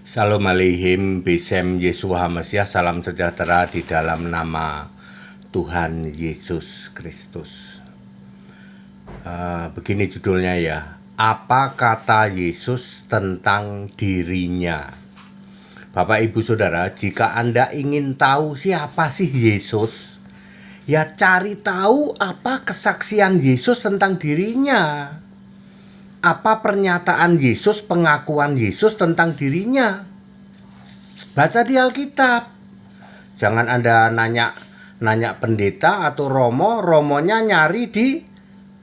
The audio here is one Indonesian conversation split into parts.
Shalom aleihim, Besem Yeshua HaMashiach, salam sejahtera di dalam nama Tuhan Yesus Kristus. Begini judulnya ya, apa kata Yesus tentang dirinya? Bapak Ibu Saudara, jika Anda ingin tahu siapa sih Yesus, ya cari tahu apa kesaksian Yesus tentang dirinya. Apa pernyataan Yesus, pengakuan Yesus tentang dirinya? Baca di Alkitab. Jangan Anda nanya pendeta atau romonya nyari di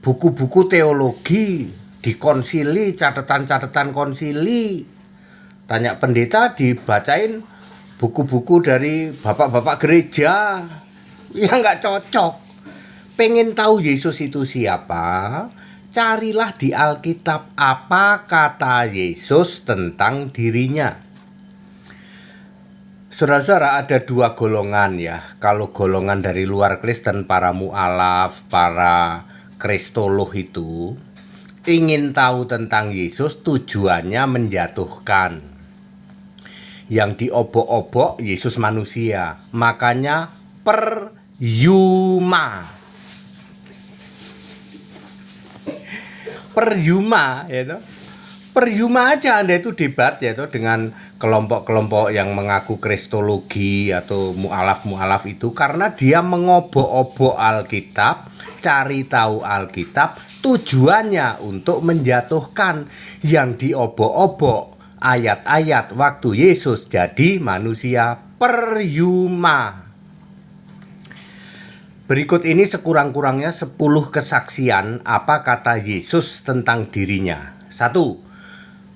buku-buku teologi, di konsili, catatan-catatan konsili. Tanya pendeta dibacain buku-buku dari bapak-bapak gereja. Ya nggak cocok. Pengen tahu Yesus itu siapa? Carilah di Alkitab apa kata Yesus tentang dirinya. Saudara-saudara, ada dua golongan ya. Kalau golongan dari luar Kristen, para mu'alaf, para kristolog itu ingin tahu tentang Yesus, tujuannya menjatuhkan. Yang diobok-obok Yesus manusia. Makanya percuma ya toh. Percuma aja Anda itu debat ya toh dengan kelompok-kelompok yang mengaku kristologi atau mu'alaf itu, karena dia mengobok-obok Alkitab, cari tahu Alkitab, tujuannya untuk menjatuhkan. Yang diobok-obok ayat-ayat waktu Yesus jadi manusia. Percuma. Berikut ini sekurang-kurangnya 10 kesaksian apa kata Yesus tentang dirinya. 1.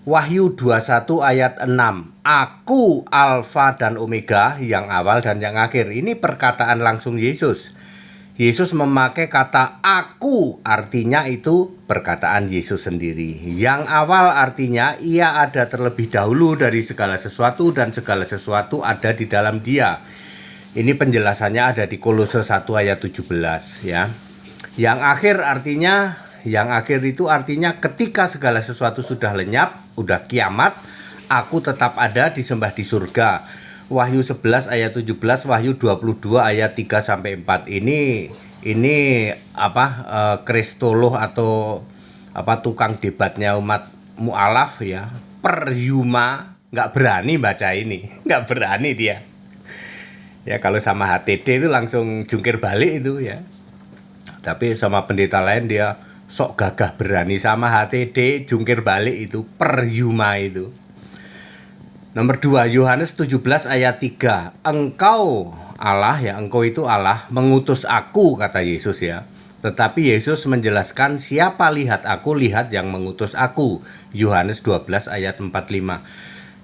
Wahyu 21 ayat 6. Aku Alfa dan Omega, yang awal dan yang akhir. Ini perkataan langsung Yesus. Yesus memakai kata aku, artinya itu perkataan Yesus sendiri. Yang awal artinya ia ada terlebih dahulu dari segala sesuatu dan segala sesuatu ada di dalam dia. Ini penjelasannya ada di Kolose 1 ayat 17 ya. Yang akhir itu artinya ketika segala sesuatu sudah lenyap, udah kiamat, aku tetap ada disembah di surga. Wahyu 11 ayat 17, Wahyu 22 ayat 3 sampai 4. Ini kristolog atau tukang debatnya umat mu'alaf ya. Percuma, nggak berani baca ini, nggak berani dia. Ya kalau sama HTD itu langsung jungkir balik itu ya. Tapi sama pendeta lain dia sok gagah berani, sama HTD jungkir balik itu, percuma itu. Nomor 2, Yohanes 17 ayat 3. Engkau Allah ya, engkau itu Allah, mengutus aku, kata Yesus ya. Tetapi Yesus menjelaskan, siapa lihat aku, lihat yang mengutus aku. Yohanes 12 ayat 45.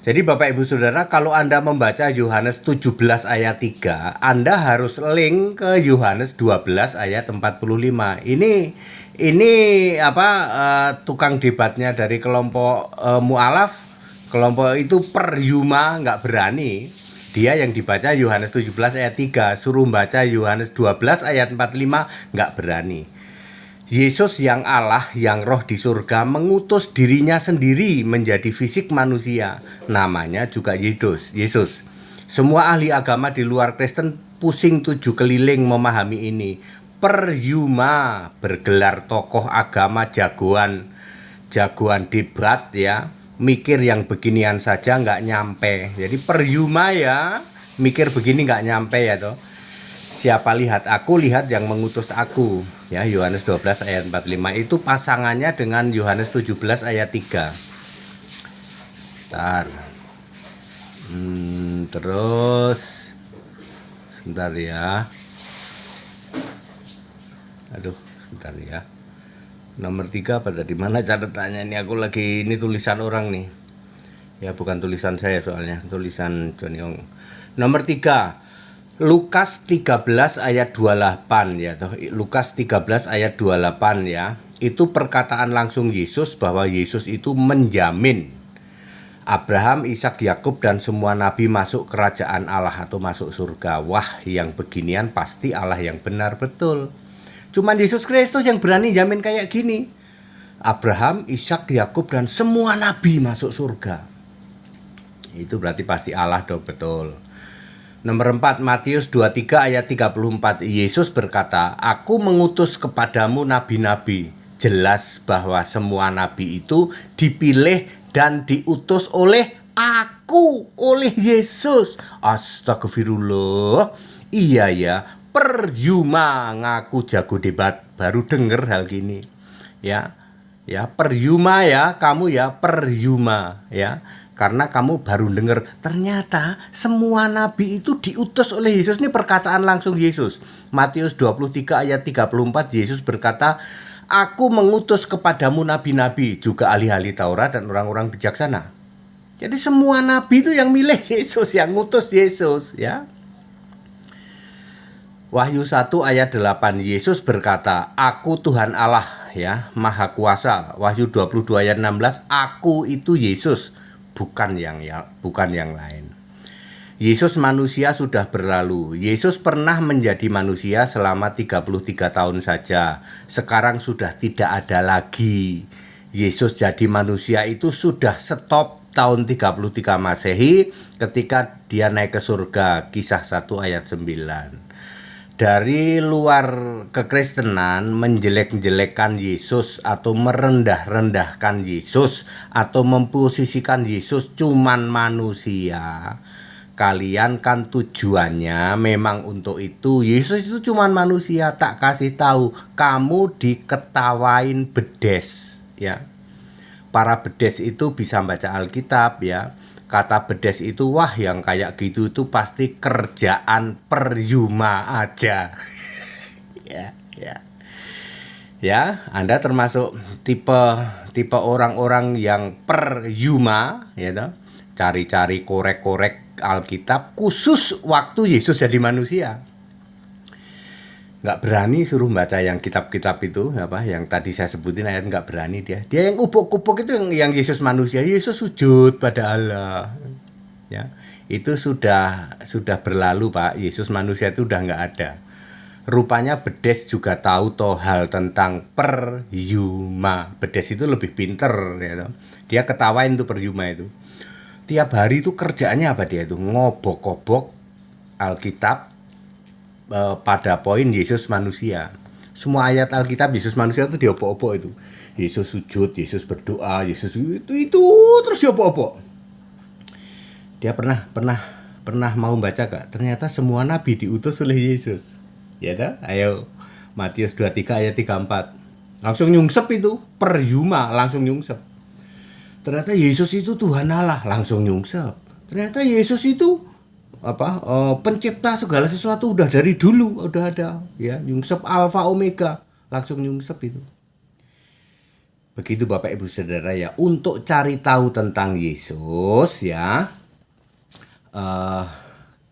Jadi Bapak Ibu Saudara, kalau Anda membaca Yohanes 17 ayat 3, Anda harus link ke Yohanes 12 ayat 45. Ini tukang debatnya dari kelompok mu'alaf, kelompok itu percuma, nggak berani. Dia yang dibaca Yohanes 17 ayat 3, suruh baca Yohanes 12 ayat 45, nggak berani. Yesus yang Allah, yang roh di surga, mengutus dirinya sendiri menjadi fisik manusia. Namanya juga Yesus. Semua ahli agama di luar Kristen pusing 7 keliling memahami ini. Percuma bergelar tokoh agama jagoan debat ya. Mikir yang beginian saja nggak nyampe. Jadi percuma ya, mikir begini nggak nyampe ya toh. Siapa lihat aku, lihat yang mengutus aku. Ya, Yohanes 12 ayat 45 itu pasangannya dengan Yohanes 17 ayat 3. Terus sebentar ya. Sebentar ya. Nomor 3 apa tadi? Mana catatannya ini? Aku lagi, ini tulisan orang nih. Ya, bukan tulisan saya soalnya, tulisan Johnny Ong. Nomor 3. Lukas 13 ayat 28 ya toh. Lukas 13 ayat 28 ya. Itu perkataan langsung Yesus bahwa Yesus itu menjamin Abraham, Ishak, Yakub dan semua nabi masuk kerajaan Allah atau masuk surga. Wah, yang beginian pasti Allah yang benar, betul. Cuman Yesus Kristus yang berani jamin kayak gini. Abraham, Ishak, Yakub dan semua nabi masuk surga. Itu berarti pasti Allah dong, betul. Nomor 4, Matius 23 ayat 34. Yesus berkata, "Aku mengutus kepadamu nabi-nabi." Jelas bahwa semua nabi itu dipilih dan diutus oleh aku, oleh Yesus. Astagfirullah. Iya ya, percuma ngaku jago debat, baru denger hal gini. Ya. Ya, percuma ya, kamu ya percuma ya. Karena kamu baru dengar ternyata semua nabi itu diutus oleh Yesus. Ini perkataan langsung Yesus. Matius 23 ayat 34, Yesus berkata, "Aku mengutus kepadamu nabi-nabi, juga ahli-ahli Taurat dan orang-orang bijaksana." Jadi semua nabi itu yang milih Yesus, yang ngutus Yesus ya. Wahyu 1 ayat 8, Yesus berkata, "Aku Tuhan Allah ya, Maha Kuasa." Wahyu 22 ayat 16, "Aku itu Yesus, bukan yang lain." Yesus manusia sudah berlalu. Yesus pernah menjadi manusia selama 33 tahun saja. Sekarang sudah tidak ada lagi. Yesus jadi manusia itu sudah stop tahun 33 Masehi ketika dia naik ke surga. Kisah 1 ayat 9. Dari luar kekristenan menjelek-jelekkan Yesus atau merendah-rendahkan Yesus atau memposisikan Yesus cuman manusia. Kalian kan tujuannya memang untuk itu. Yesus itu cuman manusia, tak kasih tahu. Kamu diketawain bedes ya. Para bedes itu bisa baca Alkitab ya. Kata bedes itu, wah yang kayak gitu itu pasti kerjaan percuma aja. Ya, ya. Ya, Anda termasuk tipe orang-orang yang percuma ya toh. Cari-cari korek-korek Alkitab khusus waktu Yesus jadi manusia. Nggak berani suruh baca yang kitab-kitab itu apa yang tadi saya sebutin, ayat nggak berani dia yang upuk-upuk itu yang Yesus manusia. Yesus sujud pada Allah ya, itu sudah berlalu Pak. Yesus manusia itu udah nggak ada. Rupanya bedes juga tahu toh hal tentang percuma. Bedes itu lebih pinter ya toh. Dia ketawain tuh percuma itu. Tiap hari itu kerjaannya apa dia itu, ngobok-ngobok Alkitab pada poin Yesus manusia. Semua ayat Alkitab Yesus manusia itu diopok-opok itu. Yesus sujud, Yesus berdoa, Yesus itu terus diopok-opok. Dia pernah mau baca gak? Ternyata semua nabi diutus oleh Yesus. Ya dah, ayo Matius 23 ayat 34. Langsung nyungsep itu, percuma langsung nyungsep. Ternyata Yesus itu Tuhan Allah, langsung nyungsep. Ternyata Yesus itu pencipta segala sesuatu, udah dari dulu udah ada ya, nyungsep alfa omega, langsung nyungsep itu. Begitu Bapak Ibu Saudara ya, untuk cari tahu tentang Yesus ya,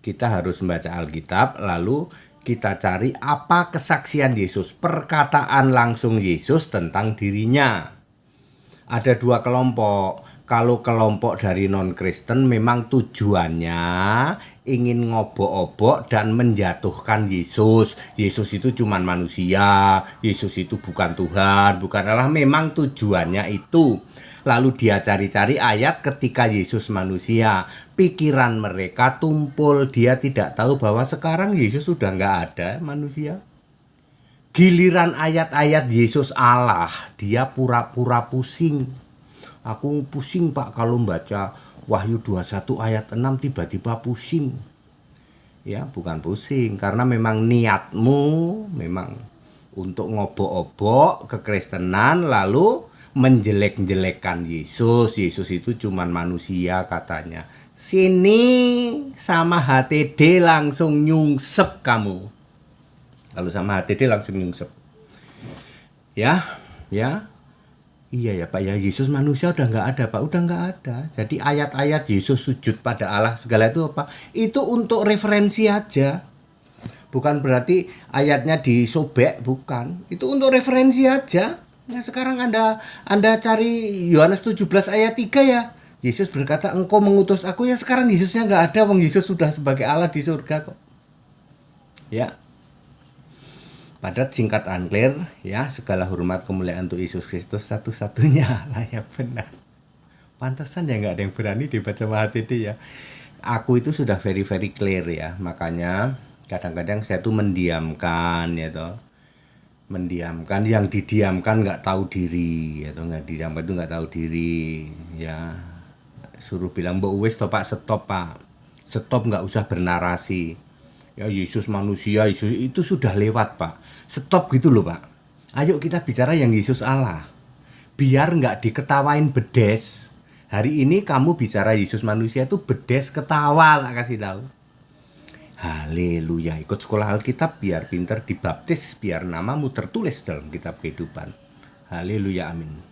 kita harus membaca Alkitab, lalu kita cari apa kesaksian Yesus, perkataan langsung Yesus tentang dirinya. Ada dua kelompok. Kalau kelompok dari non-Kristen memang tujuannya ingin ngobok-obok dan menjatuhkan Yesus. Yesus itu cuman manusia, Yesus itu bukan Tuhan, bukan Allah. Memang tujuannya itu. Lalu dia cari-cari ayat ketika Yesus manusia. Pikiran mereka tumpul, dia tidak tahu bahwa sekarang Yesus sudah nggak ada manusia. Giliran ayat-ayat Yesus Allah, dia pura-pura pusing. Aku pusing Pak kalau baca Wahyu 21 ayat 6 tiba-tiba pusing. Ya, bukan pusing karena memang niatmu memang untuk ngobok-obok kekristenan lalu menjelek-jelekkan Yesus. Yesus itu cuman manusia katanya. Sini sama HTD langsung nyungsep kamu. Kalau sama HTD langsung nyungsep. Ya. Iya ya Pak ya, Yesus manusia udah nggak ada Pak, udah nggak ada. Jadi ayat-ayat Yesus sujud pada Allah segala itu apa? Itu untuk referensi aja. Bukan berarti ayatnya disobek, bukan. Itu untuk referensi aja. Nah sekarang Anda cari Yohanes 17 ayat 3 ya. Yesus berkata, engkau mengutus aku, ya sekarang Yesusnya nggak ada, wong Yesus sudah sebagai Allah di surga kok. Ya. Padat singkat unclear ya, segala hormat kemuliaan untuk Yesus Kristus satu-satunya Allah yang benar. Pantesan ya nggak ada yang berani debat sama HTD ya. Aku itu sudah very very clear ya, makanya kadang-kadang saya tuh mendiamkan ya toh. Mendiamkan, yang didiamkan nggak tahu diri ya toh, nggak didiamkan itu nggak tahu diri ya. Suruh bilang mbok wis toh Pak, stop Pak. Stop, nggak usah bernarasi. Ya Yesus manusia, Yesus itu sudah lewat Pak. Stop gitu loh Pak. Ayo kita bicara yang Yesus Allah. Biar nggak diketawain bedes. Hari ini kamu bicara Yesus manusia itu bedes ketawa lah, kasih tahu. Haleluya, ikut sekolah Alkitab biar pinter dibaptis, biar namamu tertulis dalam kitab kehidupan. Haleluya, amin.